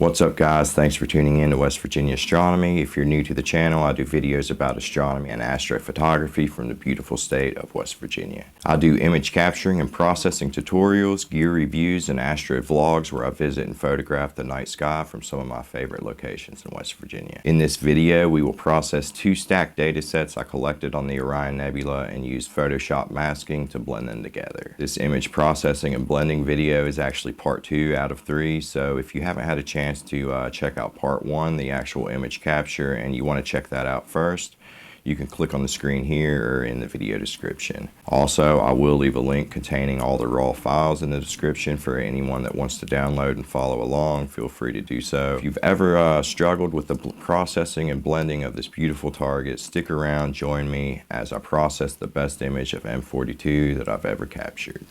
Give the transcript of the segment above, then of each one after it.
What's up guys, thanks for tuning in to West Virginia Astronomy. If you're new to the channel, I do videos about astronomy and astrophotography from the beautiful state of West Virginia. I do image capturing and processing tutorials, gear reviews, and astro vlogs where I visit and photograph the night sky from some of my favorite locations in West Virginia. In this video, we will process two stacked data sets I collected on the Orion Nebula and use Photoshop masking to blend them together. This image processing and blending video is actually part 2 out of 3, so if you haven't had a chance to check out part 1, the actual image capture, and you want to check that out first, you can click on the screen here or in the video description. Also, I will leave a link containing all the raw files in the description for anyone that wants to download and follow along. Feel free to do so. If you've ever struggled with the processing and blending of this beautiful target, stick around, join me as I process the best image of M42 that I've ever captured.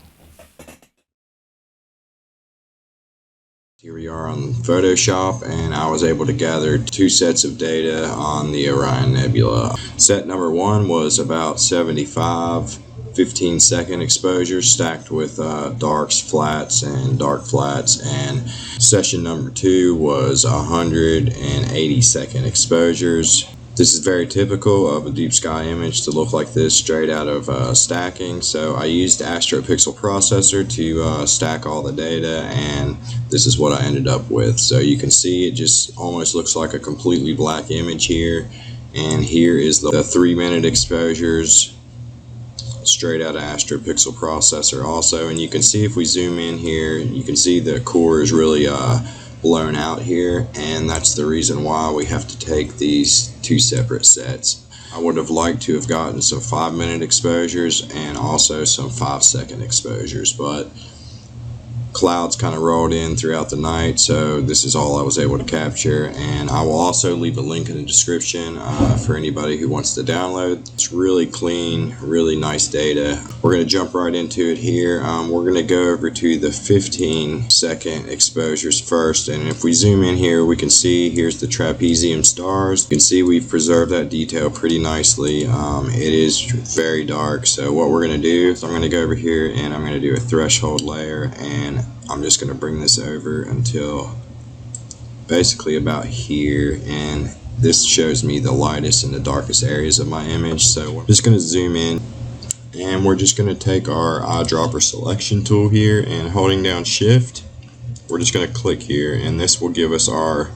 Here we are on Photoshop, and I was able to gather 2 sets of data on the Orion Nebula. Set number 1 was about 75 15-second exposures stacked with darks, flats, and dark flats, and session number 2 was 180-second exposures. This is very typical of a deep sky image to look like this straight out of stacking. So I used AstroPixel processor to stack all the data, and this is what I ended up with. So you can see it just almost looks like a completely black image here, and here is the 3-minute exposures straight out of AstroPixel processor also. And you can see if we zoom in here, you can see the core is really blown out here, and that's the reason why we have to take these 2 separate sets. I would have liked to have gotten some 5-minute exposures and also some 5-second exposures, but clouds kind of rolled in throughout the night, so this is all I was able to capture. And I will also leave a link in the description for anybody who wants to download. It's really clean, really nice data. We're going to jump right into it here. We're going to go over to the 15-second exposures first, and if we zoom in here, we can see here's the trapezium stars. You can see we've preserved that detail pretty nicely. It is very dark, so what we're going to do is I'm going to go over here and I'm going to do a threshold layer, and I'm just going to bring this over until basically about here, and this shows me the lightest and the darkest areas of my image. So we're just going to zoom in, and we're just going to take our eyedropper selection tool here, and holding down shift, we're just going to click here, and this will give us our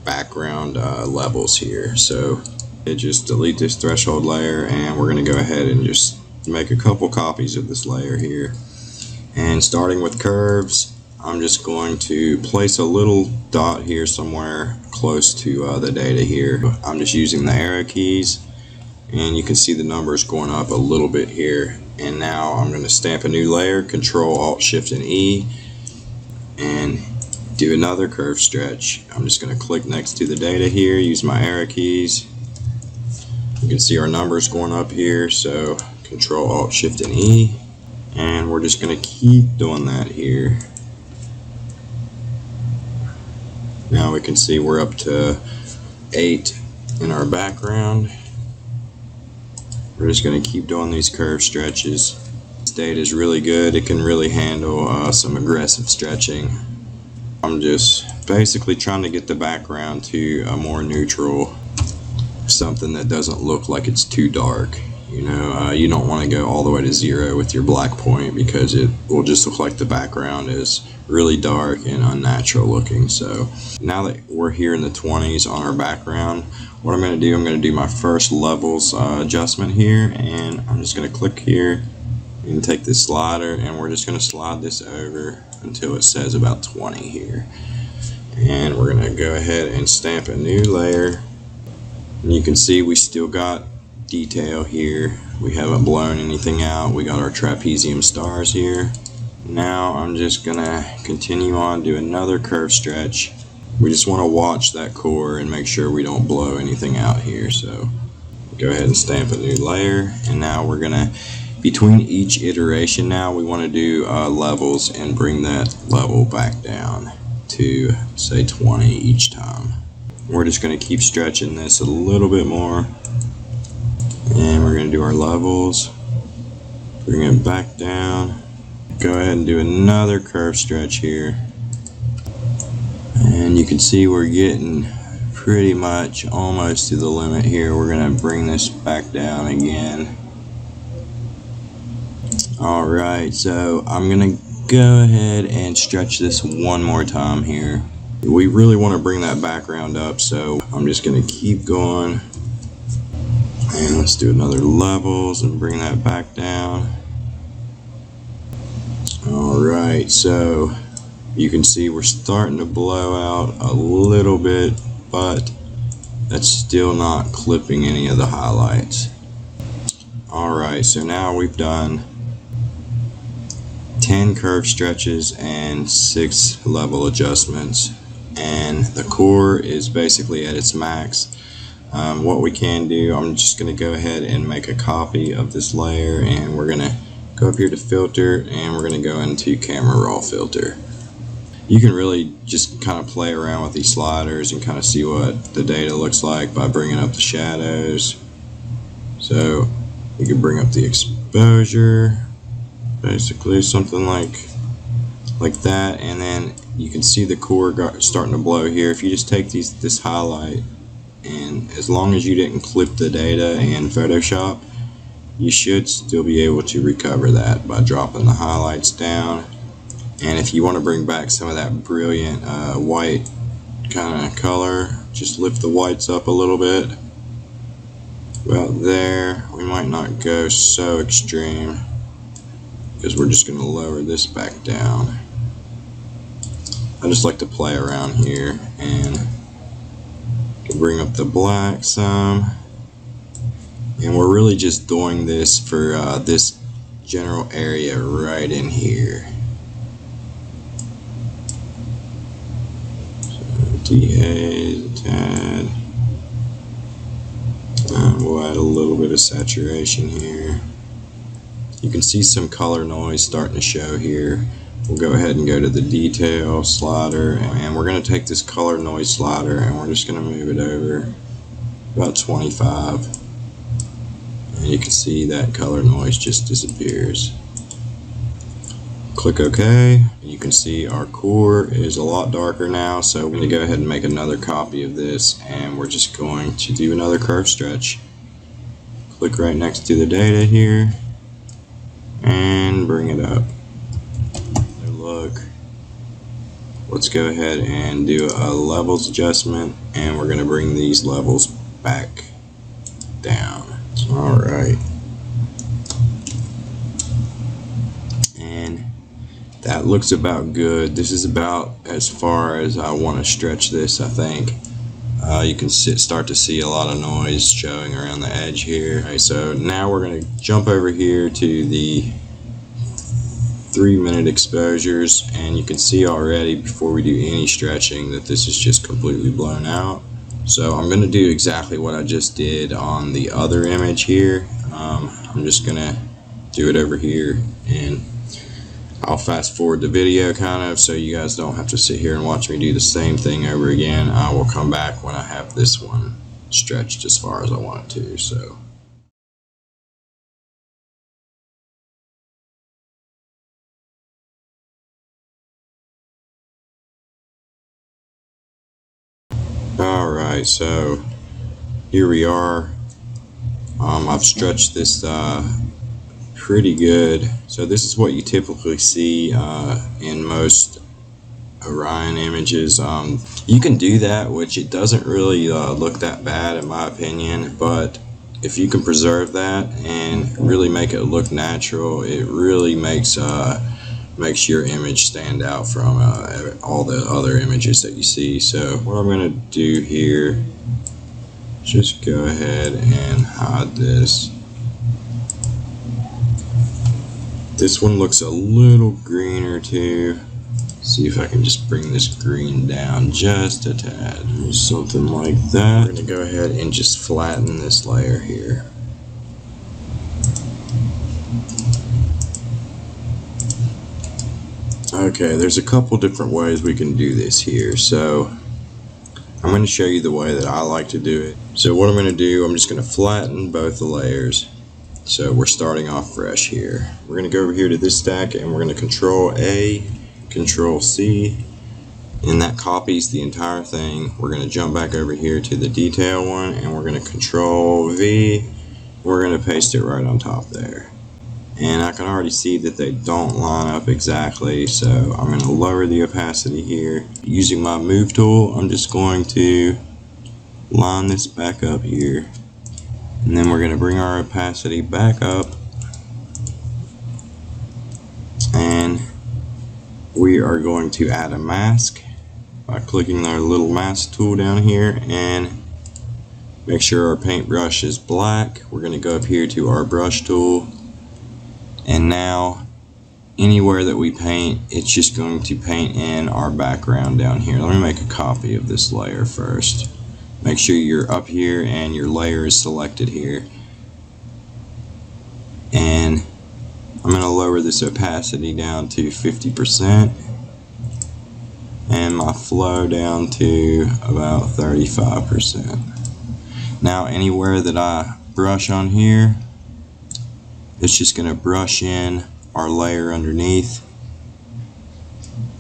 background levels here. So just delete this threshold layer, and we're going to go ahead and just make a couple copies of this layer here. And starting with curves, I'm just going to place a little dot here somewhere close to the data here. I'm just using the arrow keys, and you can see the numbers going up a little bit here. And now I'm going to stamp a new layer, Control Alt Shift and E, and do another curve stretch. I'm just going to click next to the data here, use my arrow keys. You can see our numbers going up here, so Control Alt Shift and E. And we're just going to keep doing that here. Now we can see we're up to 8 in our background. We're just going to keep doing these curve stretches. This data is really good. It can really handle some aggressive stretching. I'm just basically trying to get the background to a more neutral, something that doesn't look like it's too dark. You know, you don't want to go all the way to 0 with your black point, because it will just look like the background is really dark and unnatural looking. So now that we're here in the 20s on our background, what I'm going to do, I'm going to do my first levels adjustment here, and I'm just going to click here and take this slider, and we're just going to slide this over until it says about 20 here. And we're going to go ahead and stamp a new layer, and you can see we still got detail here. We haven't blown anything out. We got our trapezium stars here. Now I'm just gonna continue on, do another curve stretch. We just want to watch that core and make sure we don't blow anything out here. So go ahead and stamp a new layer, and now we're gonna, between each iteration, now we want to do levels and bring that level back down to say 20 each time. We're just going to keep stretching this a little bit more. And we're going to do our levels, bring it back down, go ahead and do another curve stretch here, And you can see we're getting pretty much almost to the limit here. We're going to bring this back down again. Alright, so I'm going to go ahead and stretch this one more time here. We really want to bring that background up, so I'm just going to keep going. And let's do another levels and bring that back down. Alright, so you can see we're starting to blow out a little bit, but that's still not clipping any of the highlights. Alright, so now we've done 10 curve stretches and 6 level adjustments, and the core is basically at its max. What we can do, I'm just going to go ahead and make a copy of this layer, and we're going to go up here to filter, and we're going to go into camera raw filter. You can really just kind of play around with these sliders and kind of see what the data looks like by bringing up the shadows. So you can bring up the exposure, basically something like that, and then you can see the core starting to blow here. If you just take this highlight, and as long as you didn't clip the data in Photoshop, you should still be able to recover that by dropping the highlights down. And if you want to bring back some of that brilliant white kind of color, just lift the whites up a little bit. About there. We might not go so extreme, because we're just going to lower this back down. I just like to play around here and bring up the black some. And we're really just doing this for this general area right in here. So DA a tad. We'll add a little bit of saturation here. You can see some color noise starting to show here. We'll go ahead and go to the detail slider, and we're going to take this color noise slider and we're just going to move it over about 25. And you can see that color noise just disappears. Click OK, and you can see our core is a lot darker now, so we're going to go ahead and make another copy of this, and we're just going to do another curve stretch. Click right next to the data here and bring it up. Look, let's go ahead and do a levels adjustment, and we're going to bring these levels back down. Alright, and that looks about good. This is about as far as I want to stretch this, I think. You can start to see a lot of noise showing around the edge here. Alright, so now we're going to jump over here to the 3-minute exposures, and you can see already before we do any stretching that this is just completely blown out. So I'm going to do exactly what I just did on the other image here. I'm just going to do it over here, and I'll fast forward the video kind of so you guys don't have to sit here and watch me do the same thing over again. I will come back when I have this one stretched as far as I want it to. So alright, so here we are. I've stretched this pretty good. So this is what you typically see in most Orion images. You can do that, which it doesn't really look that bad in my opinion, but if you can preserve that and really make it look natural, it really makes your image stand out from all the other images that you see. So what I'm going to do here, just go ahead and hide this. This one looks a little greener too. See if I can just bring this green down just a tad. Something like that. We're going to go ahead and just flatten this layer here. Okay, there's a couple different ways we can do this here. So I'm going to show you the way that I like to do it. So what I'm going to do, I'm just going to flatten both the layers. So we're starting off fresh here. We're going to go over here to this stack, and we're going to Control A, Control C, and that copies the entire thing. We're going to jump back over here to the detail one, and we're going to Control V. We're going to paste it right on top there. And I can already see that they don't line up exactly, so I'm going to lower the opacity here. Using my move tool, I'm just going to line this back up here. And then we're going to bring our opacity back up. And we are going to add a mask by clicking our little mask tool down here and make sure our paintbrush is black. We're going to go up here to our brush tool, and now anywhere that we paint, it's just going to paint in our background down here. Let me make a copy of this layer first. Make sure you're up here and your layer is selected here. And I'm going to lower this opacity down to 50%. And my flow down to about 35%. Now anywhere that I brush on here, it's just going to brush in our layer underneath,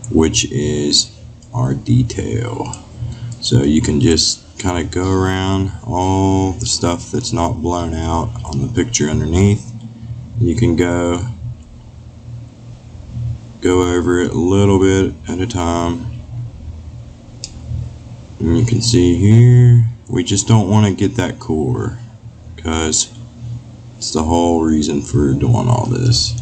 which is our detail. So you can just kind of go around all the stuff that's not blown out on the picture underneath. You can go over it a little bit at a time. And you can see here, we just don't want to get that core, because it's the whole reason for doing all this.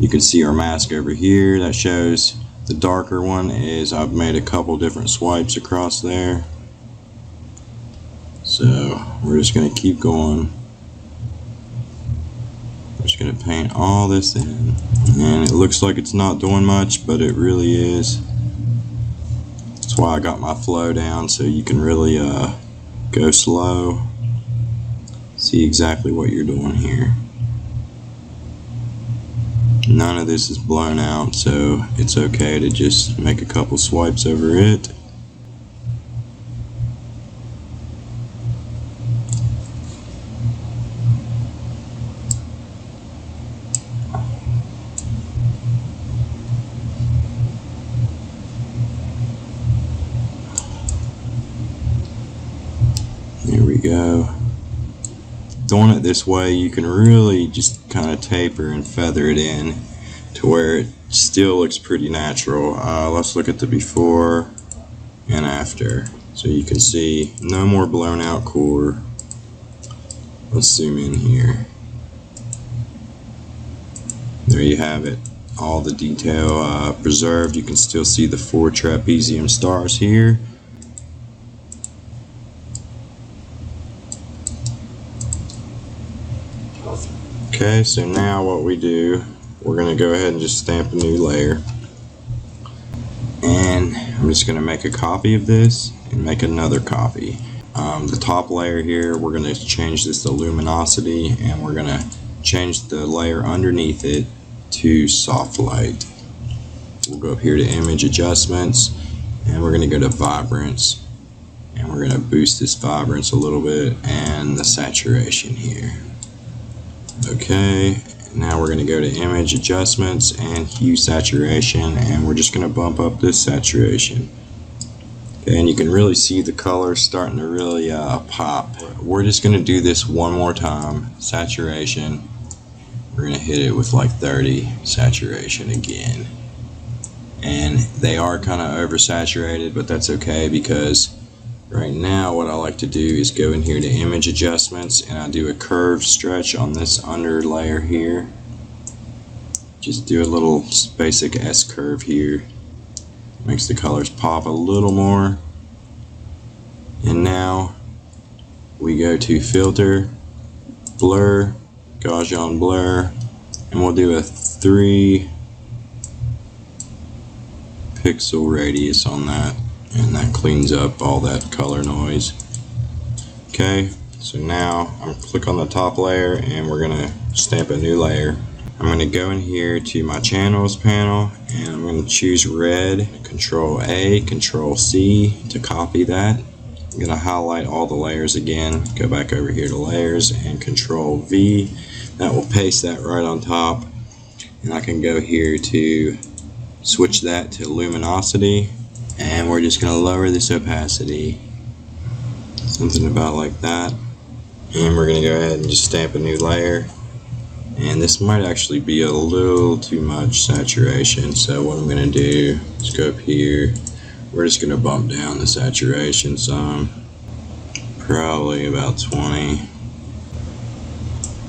You can see our mask over here. That shows the darker one is I've made a couple different swipes across there. So we're just going to keep going. We're just going to paint all this in. And it looks like it's not doing much, but it really is. That's why I got my flow down, so you can really go slow. See exactly what you're doing here. None of this is blown out, so it's okay to just make a couple swipes over it. There we go. Doing it this way, you can really just kind of taper and feather it in to where it still looks pretty natural. Let's look at the before and after. So you can see no more blown out core. Let's zoom in here. There you have it. All the detail preserved. You can still see the 4 trapezium stars here. Okay, so now what we do, we're going to go ahead and just stamp a new layer. And I'm just going to make a copy of this and make another copy. The top layer here, we're going to change this to luminosity, and we're going to change the layer underneath it to soft light. We'll go up here to image adjustments, and we're going to go to vibrance. And we're going to boost this vibrance a little bit and the saturation here. Okay, now we're going to go to image adjustments and hue saturation, and we're just going to bump up this saturation. Okay, and you can really see the color starting to really pop. We're just going to do this one more time. Saturation, we're going to hit it with like 30. Saturation again. And they are kind of oversaturated, but that's okay, because right now what I like to do is go in here to image adjustments, and I do a curved stretch on this under layer here. Just do a little basic S curve here. Makes the colors pop a little more. And now we go to filter, blur, Gaussian blur, and we'll do a 3 pixel radius on that. And that cleans up all that color noise. Okay, so now I'm going to click on the top layer, and we're going to stamp a new layer. I'm going to go in here to my channels panel, and I'm going to choose red, Control A, Control C to copy that. I'm going to highlight all the layers again, go back over here to layers and Control V. That will paste that right on top, and I can go here to switch that to luminosity. And we're just going to lower this opacity, something about like that. And we're going to go ahead and just stamp a new layer. And this might actually be a little too much saturation, so what I'm going to do is go up here. We're just going to bump down the saturation some, probably about 20.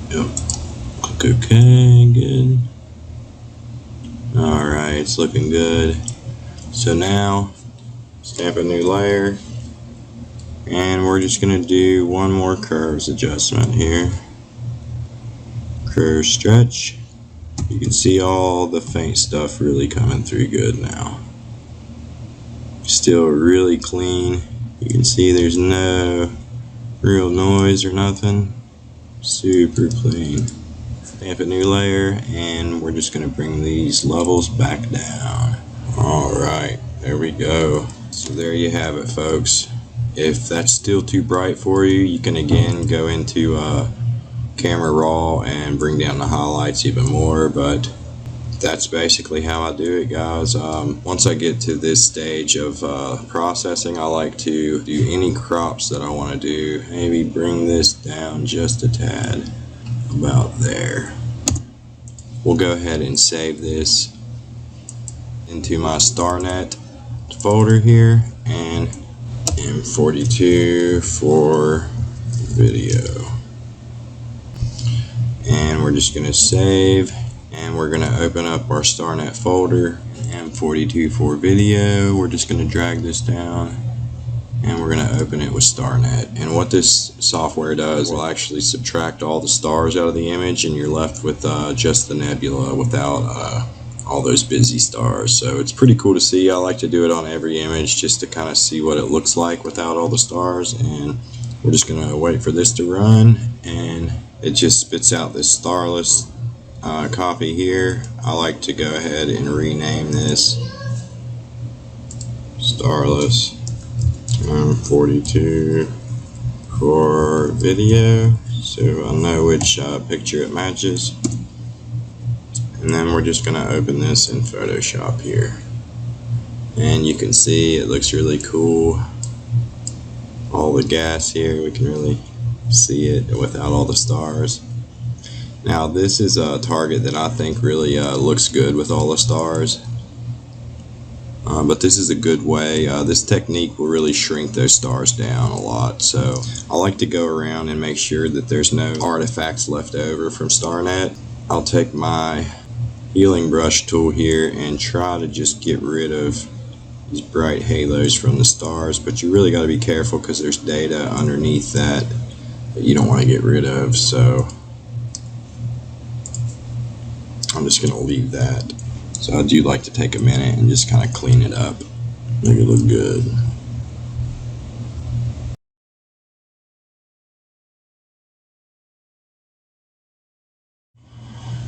Yep. Okay, good. Alright, it's looking good. So now, stamp a new layer, and we're just going to do one more curves adjustment here. Curve stretch. You can see all the faint stuff really coming through good now. Still really clean. You can see there's no real noise or nothing. Super clean. Stamp a new layer, and we're just going to bring these levels back down. Alright, there we go. So there you have it, folks. If that's still too bright for you, you can again go into camera raw and bring down the highlights even more, but that's basically how I do it, guys. Once I get to this stage of processing, I like to do any crops that I want to do. Maybe bring this down just a tad, about there. We'll go ahead and save this into my StarNet folder here, and M42 for video. And we're just going to save, and we're going to open up our StarNet folder, M42 for video. We're just going to drag this down, and we're going to open it with StarNet. And what this software does will actually subtract all the stars out of the image, and you're left with just the nebula without all those busy stars. So it's pretty cool to see. I like to do it on every image just to kind of see what it looks like without all the stars. And we're just going to wait for this to run, and it just spits out this starless copy here. I like to go ahead and rename this starless M42 for video, so I'll know which picture it matches. And then we're just going to open this in Photoshop here, and you can see it looks really cool. All the gas here, we can really see it without all the stars. Now this is a target that I think really looks good with all the stars, but this is a good way. This technique will really shrink those stars down a lot, so I like to go around and make sure that there's no artifacts left over from StarNet. I'll take my healing brush tool here and try to just get rid of these bright halos from the stars, but you really got to be careful because there's data underneath that you don't want to get rid of, so I'm just going to leave that. So I do like to take a minute and just kind of clean it up, make it look good.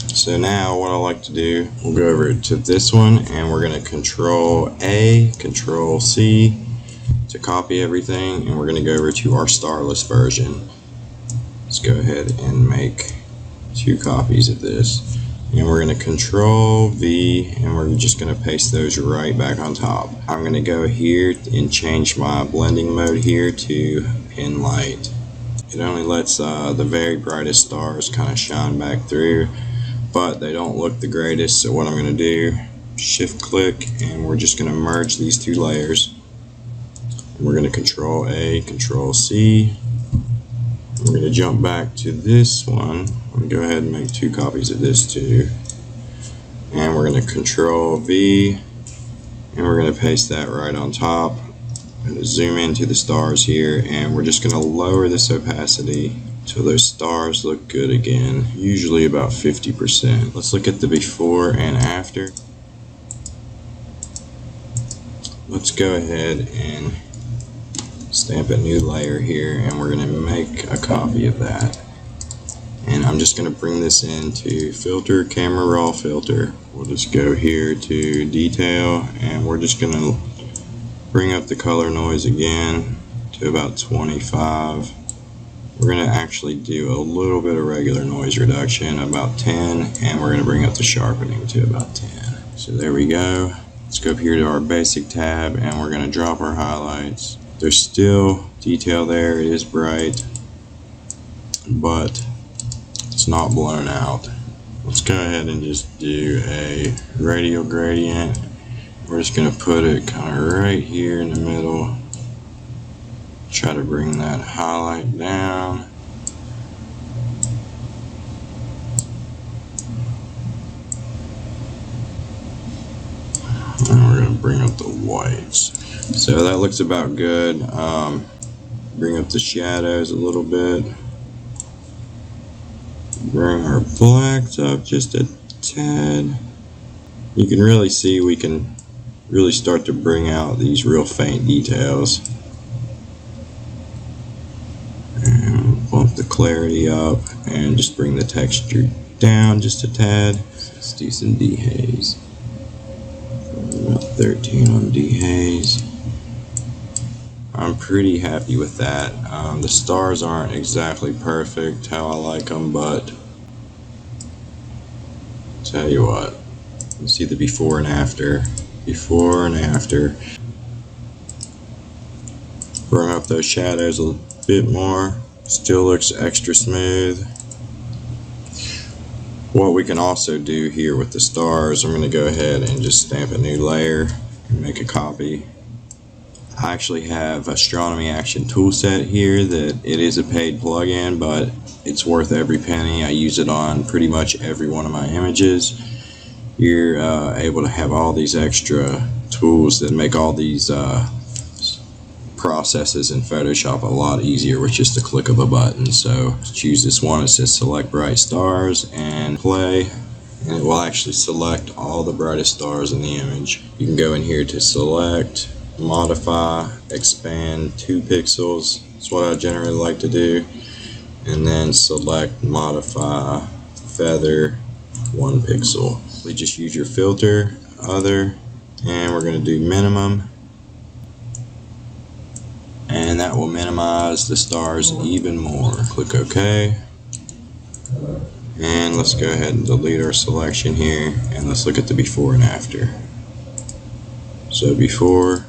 So now what I like to do, we'll go over to this one, and we're going to Control A, Control C to copy everything, and we're going to go over to our starless version. Let's go ahead and make 2 copies of this, and we're going to Control V, and we're just going to paste those right back on top. I'm going to go here and change my blending mode here to pin light. It only lets the very brightest stars kind of shine back through, but they don't look the greatest. So what I'm going to do, shift click, and we're just going to merge these 2 layers. And we're going to Control A, Control C. We're going to jump back to this one. I'm going to go ahead and make 2 copies of this too. And we're going to Control V, and we're going to paste that right on top. I'm going to zoom into the stars here, and we're just going to lower this opacity so those stars look good again, usually about 50%. Let's look at the before and after. Let's go ahead and stamp a new layer here, and we're going to make a copy of that. And I'm just going to bring this into filter, camera raw filter. We'll just go here to detail, and we're just going to bring up the color noise again to about 25. We're going to actually do a little bit of regular noise reduction, about 10, and we're going to bring up the sharpening to about 10. So there we go. Let's go up here to our basic tab and we're going to drop our highlights. There's still detail there, it is bright, but it's not blown out. Let's go ahead and just do a radial gradient. We're just going to put it kind of right here in the middle. Try to bring that highlight down. And we're going to bring up the whites. So that looks about good. Bring up the shadows a little bit. Bring our blacks up just a tad. You can really see we can really start to bring out these real faint details. And bump the clarity up and just bring the texture down just a tad. Let's do some dehaze. About 13 on dehaze. I'm pretty happy with that. The stars aren't exactly perfect how I like them, but tell you what, you see the before and after. Before and after. Bring up those shadows a bit more. Still looks extra smooth. What we can also do here with the stars, I'm going to go ahead and just stamp a new layer and make a copy. I actually have Astronomy Action toolset here that it is a paid plugin, but it's worth every penny. I use it on pretty much every one of my images. You're able to have all these extra tools that make all these processes in Photoshop a lot easier with just a click of a button. So choose this one, it says select bright stars and play, and it will actually select all the brightest stars in the image. You can go in here to select, modify, expand 2 pixels. That's what I generally like to do. And then select, modify, feather 1 pixel. We just use your filter, other, and we're going to do minimum. And that will minimize the stars even more. Click OK. And let's go ahead and delete our selection here. And let's look at the before and after. So before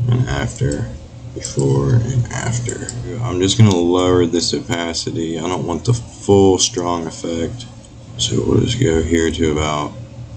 and after, before and after. I'm just going to lower this opacity. I don't want the full strong effect. So we'll just go here to about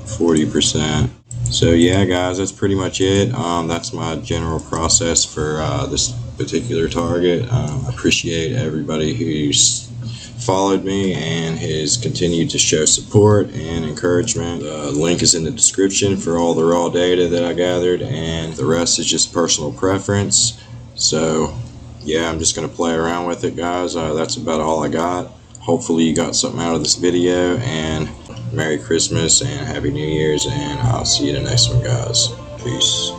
40%. So yeah guys, that's pretty much it. That's my general process for this particular target. I appreciate everybody who's followed me and has continued to show support and encouragement. The link is in the description for all the raw data that I gathered, and the rest is just personal preference. So yeah, I'm just going to play around with it, guys. That's about all I got. Hopefully you got something out of this video, and Merry Christmas and Happy New Year's, and I'll see you in the next one, guys. Peace.